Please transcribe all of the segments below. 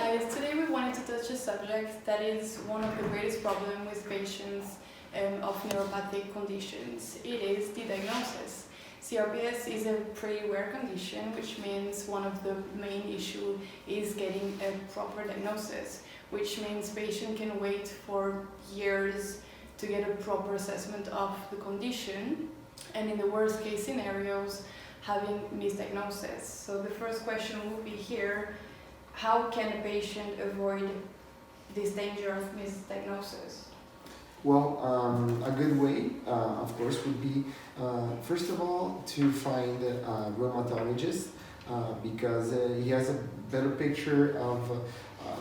guys, today we wanted to touch a subject that is one of the greatest problems with patients of neuropathic conditions. It is the diagnosis. CRPS is a pretty rare condition, which means one of the main issues is getting a proper diagnosis, which means patient can wait for years to get a proper assessment of the condition, and in the worst case scenarios, having misdiagnosis. So the first question will be here: how can a patient avoid this danger of misdiagnosis? Well, a good way, of course, would be, first of all, to find a rheumatologist because he has a better picture of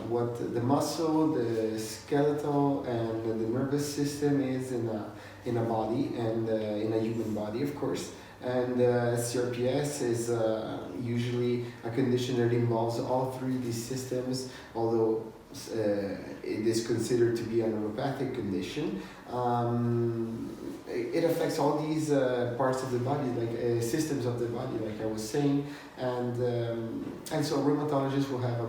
what the muscle, the skeletal, and the nervous system is in a body and in a human body, of course. And CRPS is usually a condition that involves all three of these systems, although it is considered to be a neuropathic condition. It affects all these parts of the body, like systems of the body, like I was saying, and so a rheumatologist will have a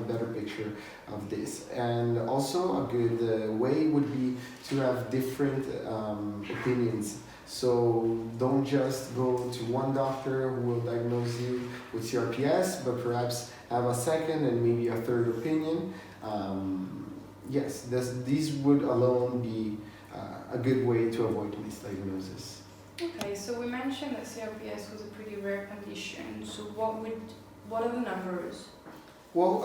better picture of this. And also a good way would be to have different opinions. So don't just go to one doctor who will diagnose you with CRPS, but perhaps have a second and maybe a third opinion. Yes, these would alone be a good way to avoid misdiagnosis. Okay, so we mentioned that CRPS was a pretty rare condition. So what are the numbers? Well,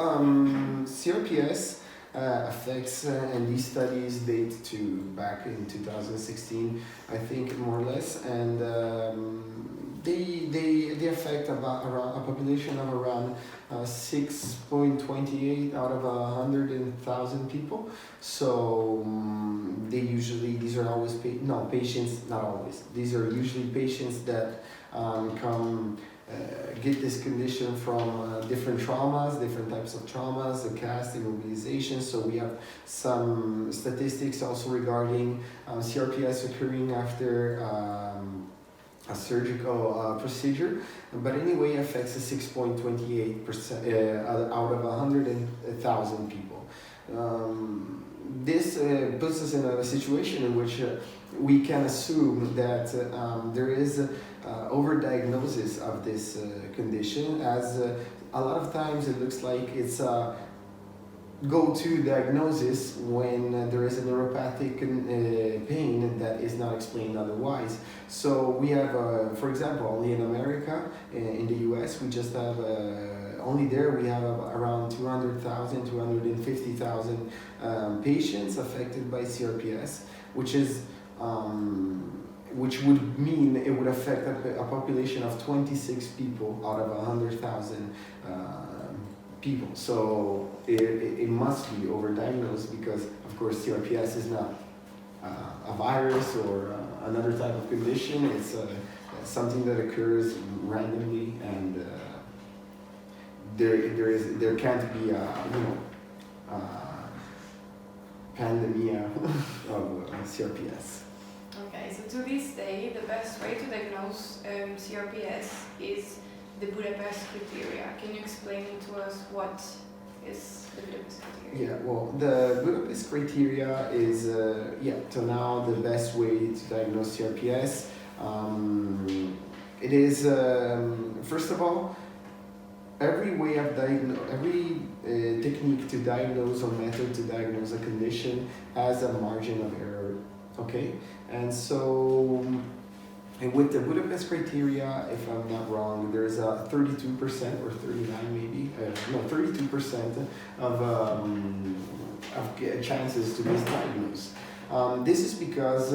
CRPS affects, and these studies date to back in 2016, I think, more or less, and they affect around a population of around 6.28 out of 100,000 people. So these are always patients, not always. These are usually patients that come get this condition from different traumas, different types of traumas, the cast, immobilization. So we have some statistics also regarding CRPS occurring after a surgical procedure, but anyway affects 6.28% out of 100,000 people. This puts us in a situation in which we can assume that there is overdiagnosis of this condition, as a lot of times it looks like it's a go-to diagnosis when there is a neuropathic pain that is not explained otherwise. So we have, for example, only in America, in the US, we just have only there we have around 200,000, 250,000 patients affected by CRPS, which would mean it would affect a population of 26 people out of 100,000 people. So it must be overdiagnosed because, of course, CRPS is not a virus or another type of condition. It's something that occurs randomly, and there can't be pandemia of CRPS. Okay, so to this day, the best way to diagnose CRPS is the Budapest criteria. Can you explain to us what is the Budapest criteria? Yeah, well, the Budapest criteria is, till now, the best way to diagnose CRPS. It is, first of all, every technique to diagnose or method to diagnose a condition has a margin of error, okay? And so, and with the Budapest criteria, if I'm not wrong, there's a 32% or 39 maybe, 32% of chances to misdiagnose. This is because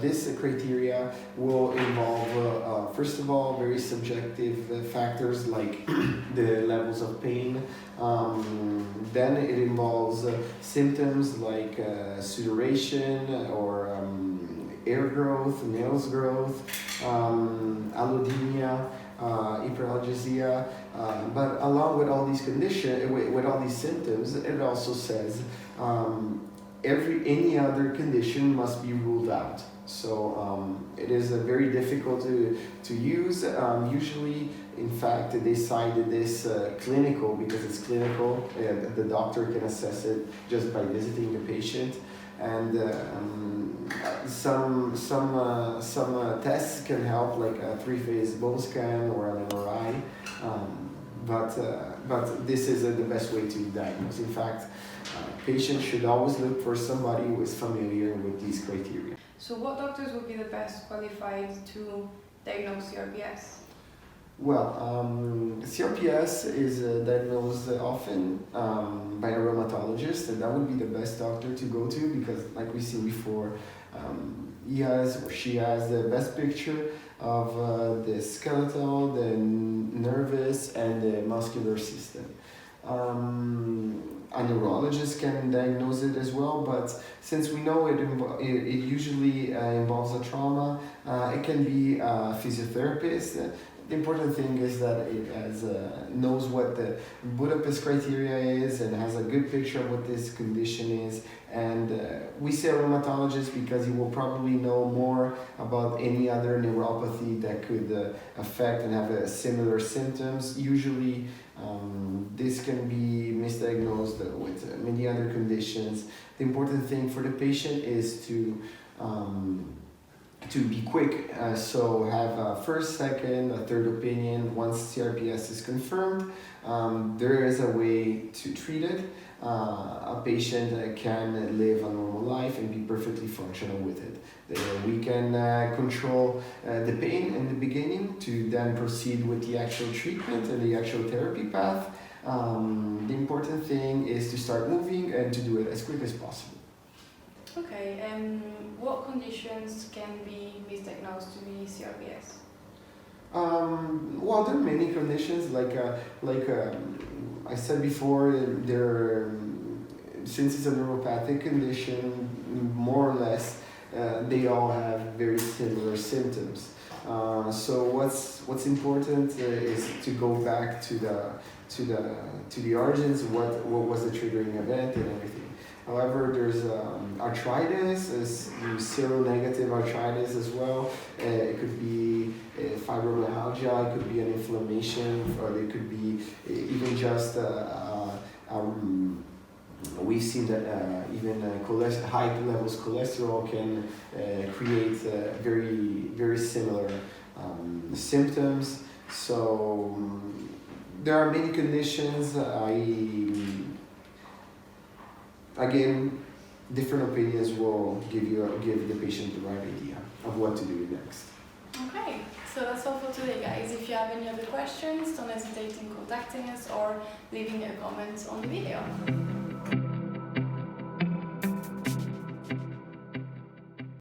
this criteria will involve, first of all, very subjective factors like the levels of pain. Then it involves symptoms like sudoration or hair growth, nails growth, allodynia, hyperalgesia, but along with all these conditions, with all these symptoms, it also says any other condition must be ruled out. So it is very difficult to use. Usually, in fact, they cite this clinical because it's clinical. The doctor can assess it just by visiting the patient, and some tests can help, like a 3-phase bone scan or an MRI. But this isn't the best way to diagnose. In fact, patients should always look for somebody who is familiar with these criteria. So what doctors would be the best qualified to diagnose CRPS? Well, CRPS is diagnosed often by a rheumatologist, and that would be the best doctor to go to because, like we've seen before, he has or she has the best picture of the skeletal, the nervous, and the muscular system. A neurologist can diagnose it as well, but since we know it usually involves a trauma, it can be a physiotherapist. The important thing is that it knows what the Budapest criteria is and has a good picture of what this condition is. And we say a rheumatologist because he will probably know more about any other neuropathy that could affect and have similar symptoms. Usually, this can be misdiagnosed with many other conditions. The important thing for the patient is to be quick, so have a first, second, a third opinion. Once CRPS is confirmed, there is a way to treat it. A patient can live a normal life and be perfectly functional with it. We can control the pain in the beginning to then proceed with the actual treatment and the actual therapy path. The important thing is to start moving and to do it as quick as possible. Okay, what conditions can be misdiagnosed to be CRPS? Well, there are many conditions, like I said before, since it's a neuropathic condition, more or less, they all have very similar symptoms. So what's important is to go back to the origins, what was the triggering event and everything. However, there's arthritis, seronegative arthritis as well. It could be fibromyalgia, it could be an inflammation, or it could be even just we've seen that even high levels of cholesterol can create very similar symptoms. So there are many conditions. Again, different opinions will give the patient the right idea of what to do next. Okay, so that's all for today, guys. If you have any other questions, don't hesitate in contacting us or leaving a comment on the video.